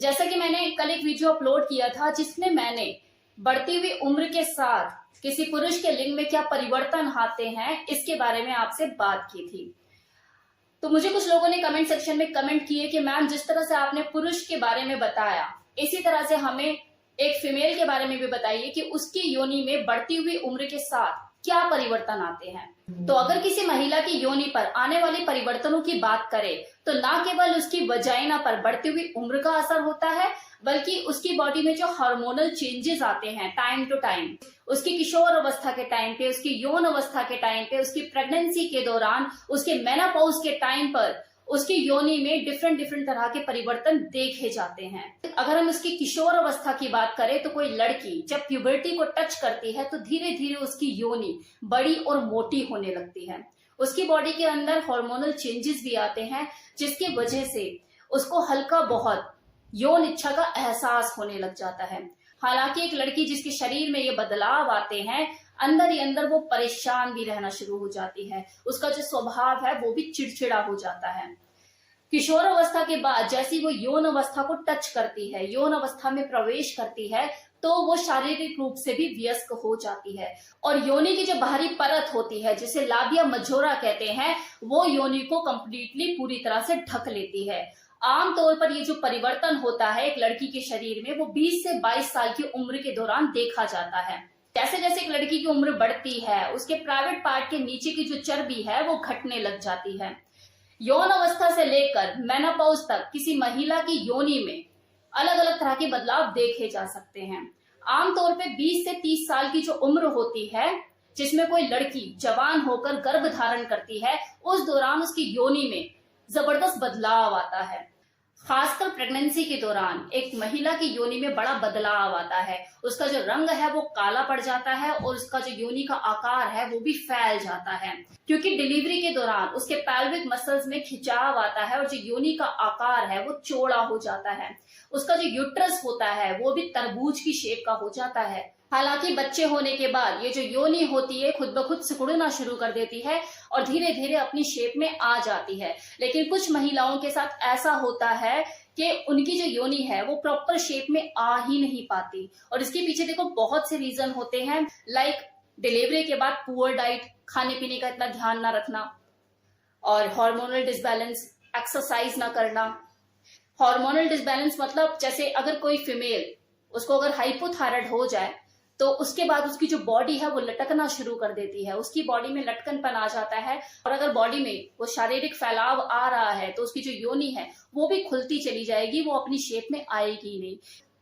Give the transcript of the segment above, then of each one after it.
जैसा कि मैंने कल एक वीडियो अपलोड किया था जिसमें मैंने बढ़ती हुई उम्र के साथ किसी पुरुष के लिंग में क्या परिवर्तन आते हैं इसके बारे में आपसे बात की थी। तो मुझे कुछ लोगों ने कमेंट सेक्शन में कमेंट किए कि मैम जिस तरह से आपने पुरुष के बारे में बताया इसी तरह से हमें एक फीमेल के बारे में भी बताइए कि उसकी योनि में बढ़ती हुई उम्र के साथ क्या परिवर्तन आते हैं। तो अगर किसी महिला की योनि पर आने वाले परिवर्तनों की बात करें तो ना केवल उसकी वजाइना पर बढ़ती हुई उम्र का असर होता है बल्कि उसकी बॉडी में जो हार्मोनल चेंजेस आते हैं टाइम टू टाइम, उसकी किशोर अवस्था के टाइम पे, उसकी यौन अवस्था के टाइम पे, उसकी प्रेगनेंसी के दौरान, उसके मेनोपॉज के टाइम पर उसकी योनि में डिफरेंट तरह के परिवर्तन देखे जाते हैं। अगर हम उसकी किशोर अवस्था की बात करें तो कोई लड़की जब प्यूबर्टी को टच करती है तो धीरे धीरे उसकी योनि बड़ी और मोटी होने लगती है। उसकी बॉडी के अंदर हार्मोनल चेंजेस भी आते हैं जिसकी वजह से उसको हल्का बहुत यौन इच्छा का एहसास होने लग जाता है। हालांकि एक लड़की जिसके शरीर में ये बदलाव आते हैं अंदर ही अंदर वो परेशान भी रहना शुरू हो जाती है, उसका जो स्वभाव है वो भी चिड़चिड़ा हो जाता है। किशोर अवस्था के बाद जैसी वो यौन अवस्था को टच करती है, यौन अवस्था में प्रवेश करती है तो वो शारीरिक रूप से भी व्यस्क हो जाती है और योनि की जो बाहरी परत होती है जिसे लाबिया मजोरा कहते हैं वो योनि को कंप्लीटली पूरी तरह से ढक लेती है। आमतौर पर ये जो परिवर्तन होता है एक लड़की के शरीर में वो 20 से 22 साल की उम्र के दौरान देखा जाता है। जैसे जैसे एक लड़की की उम्र बढ़ती है उसके प्राइवेट पार्ट के नीचे की जो चर्बी है वो घटने लग जाती है। यौन अवस्था से लेकर मेनोपॉज तक किसी महिला की योनि में अलग अलग तरह के बदलाव देखे जा सकते हैं। आमतौर पे 20 से 30 साल की जो उम्र होती है जिसमें कोई लड़की जवान होकर गर्भ धारण करती है उस दौरान उसकी योनि में जबरदस्त बदलाव आता है। खासकर प्रेगनेंसी के दौरान एक महिला की योनि में बड़ा बदलाव आता है, उसका जो रंग है वो काला पड़ जाता है और उसका जो योनि का आकार है वो भी फैल जाता है क्योंकि डिलीवरी के दौरान उसके पैल्विक मसल्स में खिंचाव आता है और जो योनि का आकार है वो चौड़ा हो जाता है। उसका जो यूट्रस होता है वो भी तरबूज की शेप का हो जाता है। हालांकि बच्चे होने के बाद ये जो योनि होती है खुद ब खुद सिकुड़ना शुरू कर देती है और धीरे धीरे अपनी शेप में आ जाती है। लेकिन कुछ महिलाओं के साथ ऐसा होता है कि उनकी जो योनि है वो प्रॉपर शेप में आ ही नहीं पाती और इसके पीछे देखो बहुत से रीजन होते हैं, लाइक डिलीवरी के बाद पुअर डाइट, खाने पीने का इतना ध्यान ना रखना और हार्मोनल डिसबैलेंस, एक्सरसाइज ना करना। हार्मोनल डिसबैलेंस मतलब जैसे अगर कोई फीमेल उसको अगर हाइपोथायराइड हो जाए तो उसके बाद उसकी जो बॉडी है वो लटकना शुरू कर देती है, उसकी बॉडी में लटकनपन आ जाता है और अगर बॉडी में वो शारीरिक फैलाव आ रहा है तो उसकी जो योनि है वो भी खुलती चली जाएगी, वो अपनी शेप में आएगी नहीं।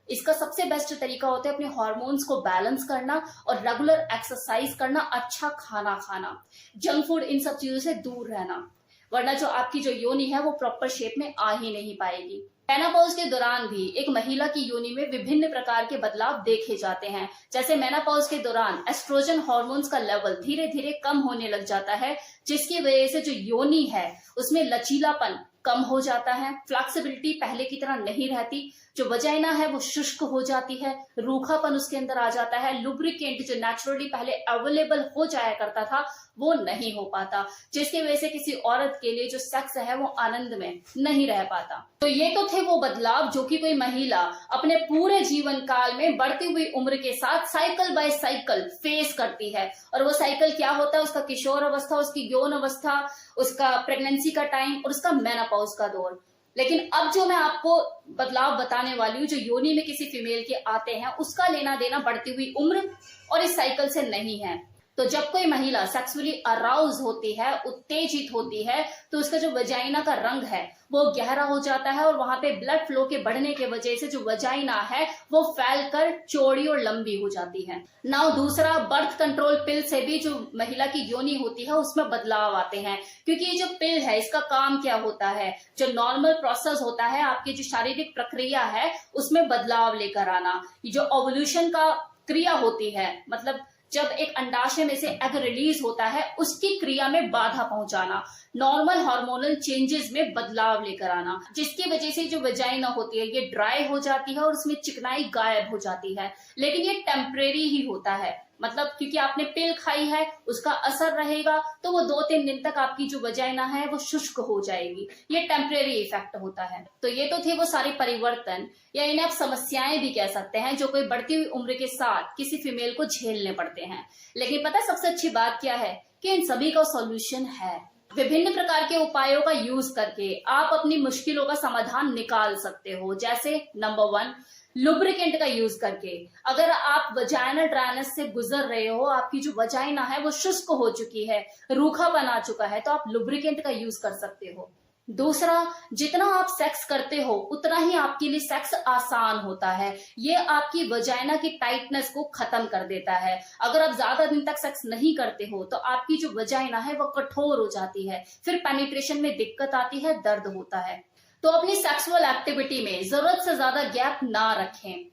इसका सबसे बेस्ट तरीका होता है अपने हार्मोन्स को बैलेंस करना और रेगुलर एक्सरसाइज करना, अच्छा खाना खाना, जंक फूड इन सब चीजों से दूर रहना, वरना जो आपकी जो योनि है वो प्रॉपर शेप में आ ही नहीं पाएगी। मेनोपॉज के दौरान भी एक महिला की योनि में विभिन्न प्रकार के बदलाव देखे जाते हैं। जैसे मेनोपॉज के दौरान एस्ट्रोजन हार्मोन्स का लेवल धीरे धीरे कम होने लग जाता है जिसकी वजह से जो योनि है उसमें लचीलापन कम हो जाता है, फ्लेक्सिबिलिटी पहले की तरह नहीं रहती, जो वजाइना है वो शुष्क हो जाती है, रूखापन उसके अंदर आ जाता है, लुब्रिकेंट जो नेचुरली पहले अवेलेबल हो जाया करता था वो नहीं हो पाता जिसकी वजह से किसी औरत के लिए जो सेक्स है वो आनंद में नहीं रह पाता। तो ये तो थे वो बदलाव जो कि कोई महिला अपने पूरे जीवन काल में बढ़ती हुई उम्र के साथ साइकिल बाय साइकिल फेस करती है। और वो साइकिल क्या होता है, उसका किशोर अवस्था, उसकी यौन अवस्था, उसका प्रेगनेंसी का टाइम और उसका मेनोपॉज का दौर। लेकिन अब जो मैं आपको बदलाव बताने वाली हूँ जो योनि में किसी फीमेल के आते हैं उसका लेना देना बढ़ती हुई उम्र और इस साइकिल से नहीं है। तो जब कोई महिला सेक्सुअली अराउज होती है, उत्तेजित होती है तो उसका जो वजाइना का रंग है वो गहरा हो जाता है और वहां पे ब्लड फ्लो के बढ़ने के वजह से जो वजाइना है वो फैलकर चौड़ी और लंबी हो जाती है। नाउ दूसरा, बर्थ कंट्रोल पिल से भी जो महिला की योनि होती है उसमें बदलाव आते हैं क्योंकि ये जो पिल है इसका काम क्या होता है, जो नॉर्मल प्रोसेस होता है आपकी जो शारीरिक प्रक्रिया है उसमें बदलाव लेकर आना। ये जो ओवल्यूशन का क्रिया होती है, मतलब जब एक अंडाशय में से एग रिलीज होता है उसकी क्रिया में बाधा पहुंचाना, नॉर्मल हार्मोनल चेंजेस में बदलाव लेकर आना, जिसकी वजह से जो वजाइना होती है ये ड्राई हो जाती है और उसमें चिकनाई गायब हो जाती है। लेकिन ये टेम्परेरी ही होता है, मतलब क्योंकि आपने पिल खाई है उसका असर रहेगा, तो वो 2-3 दिन तक आपकी जो वजाइना है वो शुष्क हो जाएगी। ये टेम्परेरी इफेक्ट होता है। तो ये तो थे वो सारे परिवर्तन, या इन्हें आप समस्याएं भी कह सकते हैं, जो कोई बढ़ती हुई उम्र के साथ किसी फीमेल को झेलने पड़ते हैं। लेकिन पता है सबसे अच्छी बात क्या है, कि इन सभी का सॉल्यूशन है। विभिन्न प्रकार के उपायों का यूज करके आप अपनी मुश्किलों का समाधान निकाल सकते हो। जैसे नंबर 1, लुब्रिकेंट का यूज करके। अगर आप वजाइनल ड्राइनेस से गुजर रहे हो, आपकी जो वजाइना है वो शुष्क हो चुकी है, रूखापन आ चुका है, तो आप लुब्रिकेंट का यूज कर सकते हो। दूसरा, जितना आप सेक्स करते हो उतना ही आपके लिए सेक्स आसान होता है। ये आपकी वजाइना की टाइटनेस को खत्म कर देता है। अगर आप ज्यादा दिन तक सेक्स नहीं करते हो तो आपकी जो वजाइना है वो कठोर हो जाती है, फिर पेनिट्रेशन में दिक्कत आती है, दर्द होता है। तो अपनी सेक्सुअल एक्टिविटी में जरूरत से ज्यादा गैप ना रखें।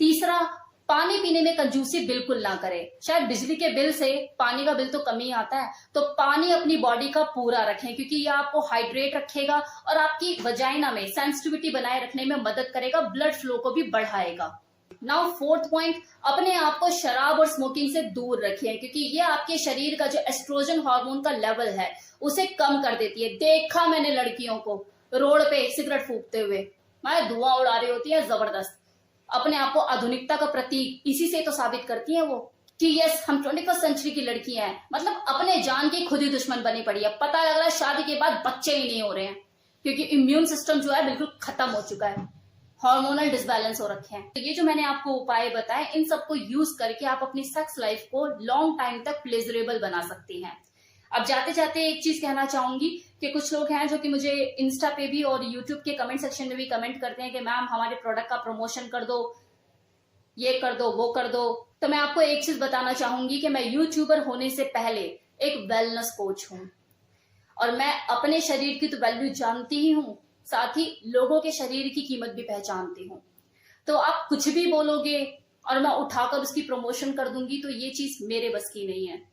तीसरा, पानी पीने में कंजूसी बिल्कुल ना करें। शायद बिजली के बिल से पानी का बिल तो कम ही आता है, तो पानी अपनी बॉडी का पूरा रखें, क्योंकि ये आपको हाइड्रेट रखेगा और आपकी वजाइना में सेंसिटिविटी बनाए रखने में मदद करेगा, ब्लड फ्लो को भी बढ़ाएगा। नाउ 4th पॉइंट, अपने आप को शराब और स्मोकिंग से दूर रखिए, क्योंकि ये आपके शरीर का जो एस्ट्रोजन हार्मोन का लेवल है उसे कम कर देती है। देखा मैंने लड़कियों को रोड पे सिगरेट फूकते हुए, मैं धुआं उड़ा रही होती है जबरदस्त, अपने आप को आधुनिकता का प्रतीक इसी से तो साबित करती है वो, कि यस हम 21st सेंचुरी की लड़कियां हैं। मतलब अपने जान की खुद ही दुश्मन बनी पड़ी है। पता लग रहा है शादी के बाद बच्चे ही नहीं हो रहे हैं, क्योंकि इम्यून सिस्टम जो है बिल्कुल खत्म हो चुका है, हार्मोनल डिसबैलेंस हो रखे हैं। तो ये जो मैंने आपको उपाय बताए, इन सबको यूज करके आप अपनी सेक्स लाइफ को लॉन्ग टाइम तक प्लेजरेबल बना सकती हैं। अब जाते जाते एक चीज कहना चाहूंगी कि कुछ लोग हैं जो कि मुझे इंस्टा पे भी और यूट्यूब के कमेंट सेक्शन में भी कमेंट करते हैं कि मैम हमारे प्रोडक्ट का प्रमोशन कर दो, ये कर दो, वो कर दो। तो मैं आपको एक चीज बताना चाहूंगी कि मैं यूट्यूबर होने से पहले एक वेलनेस कोच हूं, और मैं अपने शरीर की तो वैल्यू जानती ही हूं, साथ ही लोगों के शरीर की कीमत भी पहचानती हूं। तो आप कुछ भी बोलोगे और मैं उठाकर उसकी प्रमोशन कर दूंगी, तो ये चीज मेरे बस की नहीं है।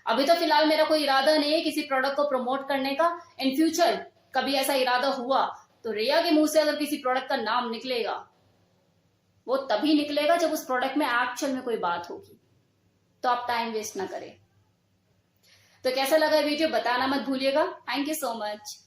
अभी तो फिलहाल मेरा कोई इरादा नहीं है किसी प्रोडक्ट को प्रमोट करने का। इन फ्यूचर कभी ऐसा इरादा हुआ तो रिया के मुंह से अगर किसी प्रोडक्ट का नाम निकलेगा, वो तभी निकलेगा जब उस प्रोडक्ट में एक्चुअल में कोई बात होगी। तो आप टाइम वेस्ट ना करें। तो कैसा लगा वीडियो बताना मत भूलिएगा। Thank you so much.